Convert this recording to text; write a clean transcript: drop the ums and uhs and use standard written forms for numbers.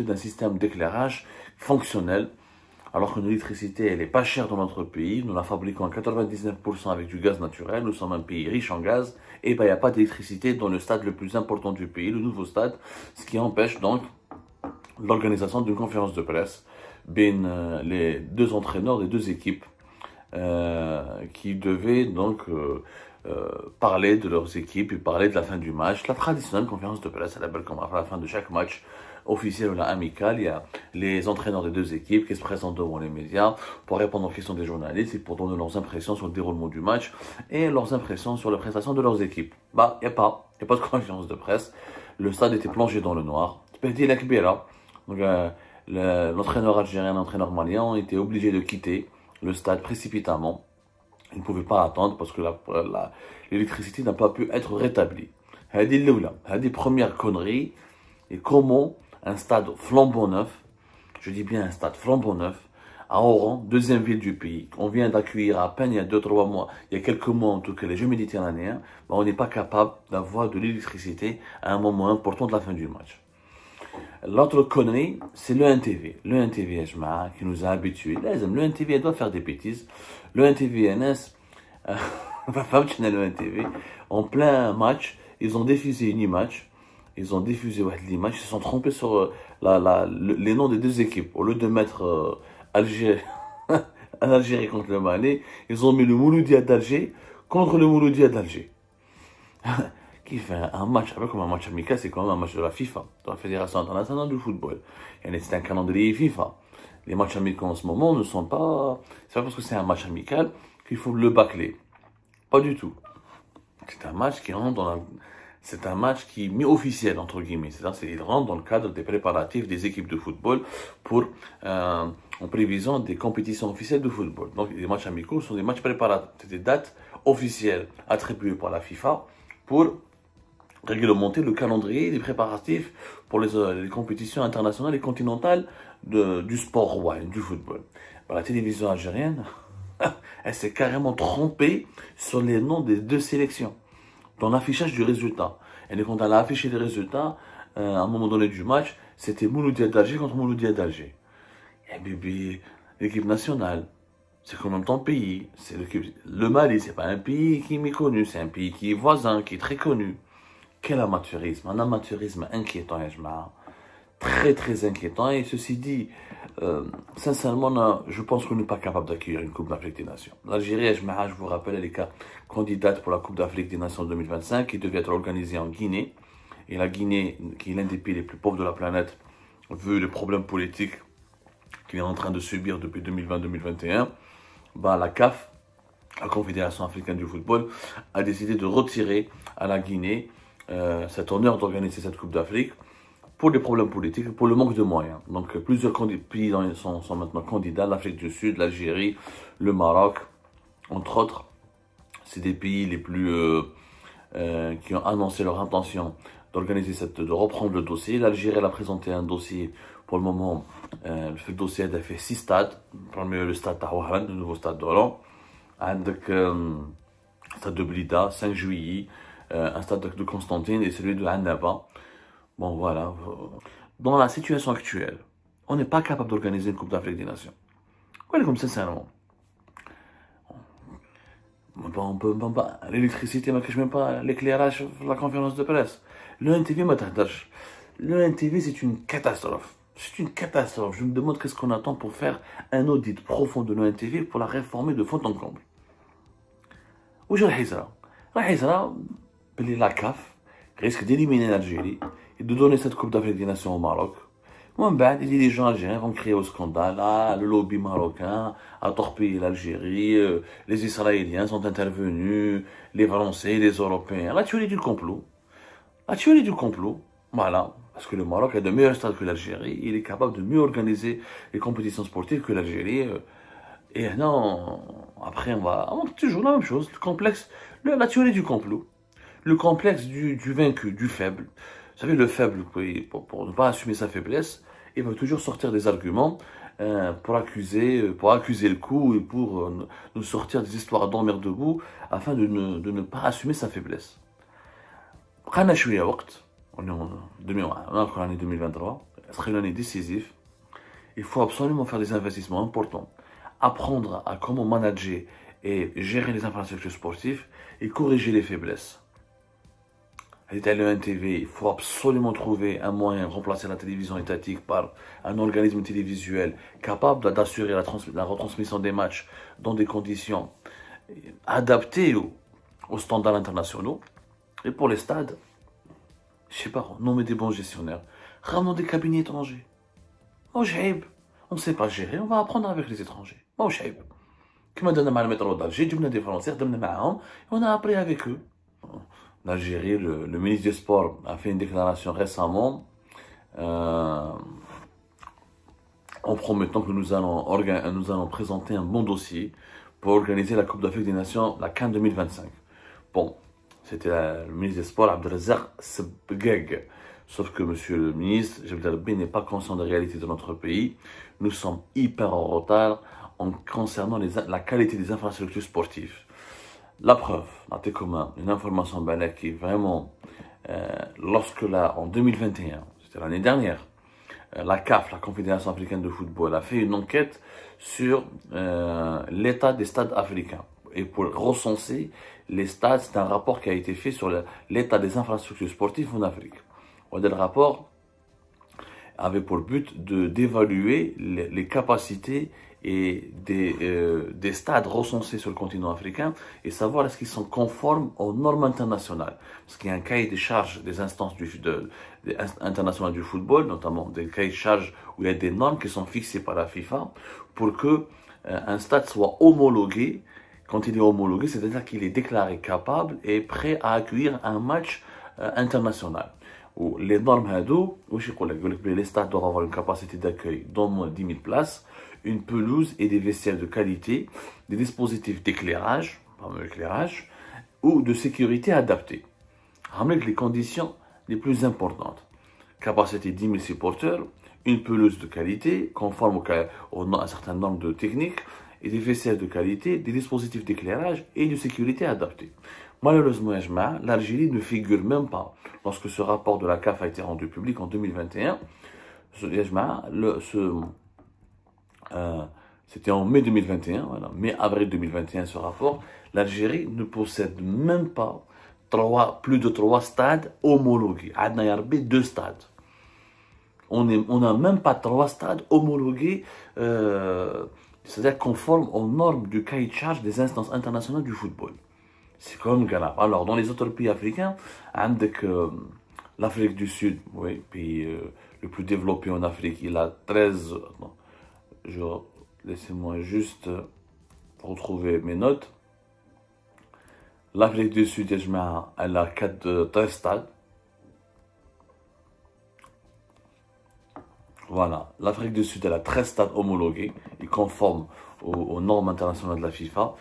d'un système d'éclairage fonctionnel, alors que l'électricité, elle n'est pas chère dans notre pays. Nous la fabriquons à 99% avec du gaz naturel. Nous sommes un pays riche en gaz. Et ben, il n'y a pas d'électricité dans le stade le plus important du pays, le nouveau stade, ce qui empêche donc l'organisation d'une conférence de presse les deux entraîneurs des deux équipes qui devaient donc parler de leurs équipes et parler de la fin du match. La traditionnelle conférence de presse, elle appelle comme à la fin de chaque match officiel ou la amical, il y a les entraîneurs des deux équipes qui se présentent devant les médias pour répondre aux questions des journalistes et pour donner leurs impressions sur le déroulement du match et leurs impressions sur les prestations de leurs équipes. Bah, il n'y a pas de conférence de presse. Le stade était plongé dans le noir. Donc, l'entraîneur algérien, l'entraîneur malien étaient obligés de quitter le stade précipitamment. Ils ne pouvaient pas attendre parce que l'électricité n'a pas pu être rétablie. Hadi première connerie. Et comment un stade flambant neuf, je dis bien un stade flambant neuf, à Oran, deuxième ville du pays, on vient d'accueillir à peine il y a 2-3 mois, il y a quelques mois en tout cas, les Jeux méditerranéens, on n'est pas capable d'avoir de l'électricité à un moment important de la fin du match. L'autre connerie, c'est le NTV. Le NTV, qui nous a habitués. Le NTV doit faire des bêtises. Le NTV NS, le NTV, en plein match, ils ont diffusé une image. Ils ont diffusé l'image, ils se sont trompés sur les noms des deux équipes. Au lieu de mettre Algérie contre le Mali, ils ont mis le Mouloudia d'Alger contre le Mouloudia d'Alger. Qui fait un match, comme un match amical, c'est quand même un match de la FIFA, de la Fédération internationale du football. C'est un calendrier FIFA. Les matchs amicaux en ce moment ne sont pas... C'est pas parce que c'est un match amical qu'il faut le bâcler. Pas du tout. C'est un match qui rentre dans la... C'est un match qui est mi-officiel, entre guillemets. C'est-à-dire qu'il rentre dans le cadre des préparatifs des équipes de football en prévision des compétitions officielles de football. Donc, les matchs amicaux sont des matchs préparatifs. C'est des dates officielles attribuées par la FIFA pour réglementer le calendrier des préparatifs pour les compétitions internationales et continentales du sport roi, du football. La télévision algérienne, elle s'est carrément trompée sur les noms des deux sélections dans l'affichage du résultat. Et quand elle a affiché les résultats, à un moment donné du match, c'était Mouloudia d'Alger contre Mouloudia d'Alger. Et bébé, l'équipe nationale, c'est quand même ton pays. Le Mali, c'est pas un pays qui est méconnu, c'est un pays qui est voisin, qui est très connu. Quel amateurisme, un amateurisme inquiétant, très très inquiétant. Et ceci dit, sincèrement, je pense qu'on n'est pas capable d'accueillir une Coupe d'Afrique des Nations. L'Algérie, je vous rappelle, elle est candidate pour la Coupe d'Afrique des Nations 2025 qui devait être organisée en Guinée. Et la Guinée, qui est l'un des pays les plus pauvres de la planète, vu les problèmes politiques qu'il est en train de subir depuis 2020-2021, la CAF, la Confédération africaine du football, a décidé de retirer à la Guinée cet honneur d'organiser cette Coupe d'Afrique pour des problèmes politiques, pour le manque de moyens. Donc plusieurs pays sont maintenant candidats, l'Afrique du Sud, l'Algérie, le Maroc, entre autres. C'est des pays les plus qui ont annoncé leur intention de reprendre le dossier. L'Algérie a présenté un dossier pour le moment. Le dossier a fait 6 stades. Parmi eux, le stade Taouahan, le nouveau stade d'Oran. Stade de Blida, 5 juillet, un stade de Constantine et celui de Annaba. Bon, voilà. Dans la situation actuelle, on n'est pas capable d'organiser une Coupe d'Afrique des Nations. Comme sincèrement. L'électricité, mais même pas l'éclairage, la conférence de presse. Le NTV, le NTV, c'est une catastrophe. C'est une catastrophe. Je me demande qu'est-ce qu'on attend pour faire un audit profond de l'ONTV pour la réformer de fond en comble. Où est la CAF risque d'éliminer l'Algérie et de donner cette Coupe d'Afrique des Nations au Maroc. Les dirigeants algériens vont créer au scandale. Le lobby marocain a torpillé l'Algérie. Les Israéliens sont intervenus. Les Français, les Européens. La théorie du complot. La théorie du complot. Voilà. Parce que le Maroc a de meilleurs stades que l'Algérie. Il est capable de mieux organiser les compétitions sportives que l'Algérie. Et non, après on va toujours la même chose. Le complexe, la théorie du complot. Le complexe du vaincu, du faible. Vous savez, le faible, pour ne pas assumer sa faiblesse, il va toujours sortir des arguments pour accuser le coup et pour nous sortir des histoires d'emmerdebout afin de ne pas assumer sa faiblesse. On est en 2023, sera une année décisive. Il faut absolument faire des investissements importants, apprendre à comment manager et gérer les infrastructures sportives et corriger les faiblesses. Le NTV, il faut absolument trouver un moyen de remplacer la télévision étatique par un organisme télévisuel capable d'assurer la retransmission des matchs dans des conditions adaptées aux standards internationaux. Et pour les stades, je sais pas, nommer des bons gestionnaires, ramenons des cabinets étrangers. On ne sait pas gérer, on va apprendre avec les étrangers. Comme on a le métro d'Alger, on a des Français, on a appris avec eux. L'Algérie, le ministre des Sports a fait une déclaration récemment en promettant que nous allons présenter un bon dossier pour organiser la Coupe d'Afrique des Nations, la CAN 2025. Bon, c'était le ministre des Sports, Abdelrazak Sebgeg. Sauf que monsieur le ministre, n'est pas conscient des réalités de notre pays. Nous sommes hyper en retard en concernant la qualité des infrastructures sportives. La preuve, une information qui vraiment, en 2021, c'était l'année dernière, la CAF, la Confédération africaine de football, a fait une enquête sur l'état des stades africains. Et pour recenser les stades, c'est un rapport qui a été fait sur l'état des infrastructures sportives en Afrique. Le rapport avait pour but d'évaluer les capacités et des stades recensés sur le continent africain et savoir est-ce qu'ils sont conformes aux normes internationales. Parce qu'il y a un cahier des charges des instances internationales du football, notamment des cahiers de charges où il y a des normes qui sont fixées par la FIFA pour que un stade soit homologué. Quand il est homologué, c'est-à-dire qu'il est déclaré capable et prêt à accueillir un match international. Où les normes les stades doivent avoir une capacité d'accueil d'au moins 10 000 places, une pelouse et des vestiaires de qualité, des dispositifs d'éclairage, ou de sécurité adaptés. Avec les conditions les plus importantes. Capacité 10 000 supporters, une pelouse de qualité, conforme à un certain nombre de techniques, et des vestiaires de qualité, des dispositifs d'éclairage et de sécurité adaptés. Malheureusement, l'Algérie ne figure même pas lorsque ce rapport de la CAF a été rendu public en 2021. C'était en mai 2021, voilà, mai-avril 2021 ce rapport. L'Algérie ne possède même pas plus de 3 stades homologués. Il y a 2 stades. On n'a même pas 3 stades homologués, c'est-à-dire conformes aux normes du cahier de charge des instances internationales du football. C'est quand même grave. Alors, dans les autres pays africains, l'Afrique du Sud, oui, pays le plus développé en Afrique, il a 13. Laissez-moi juste retrouver mes notes. L'Afrique du Sud, elle a 13 stades. Voilà, l'Afrique du Sud, elle a 13 stades homologués et conformes aux normes internationales de la FIFA.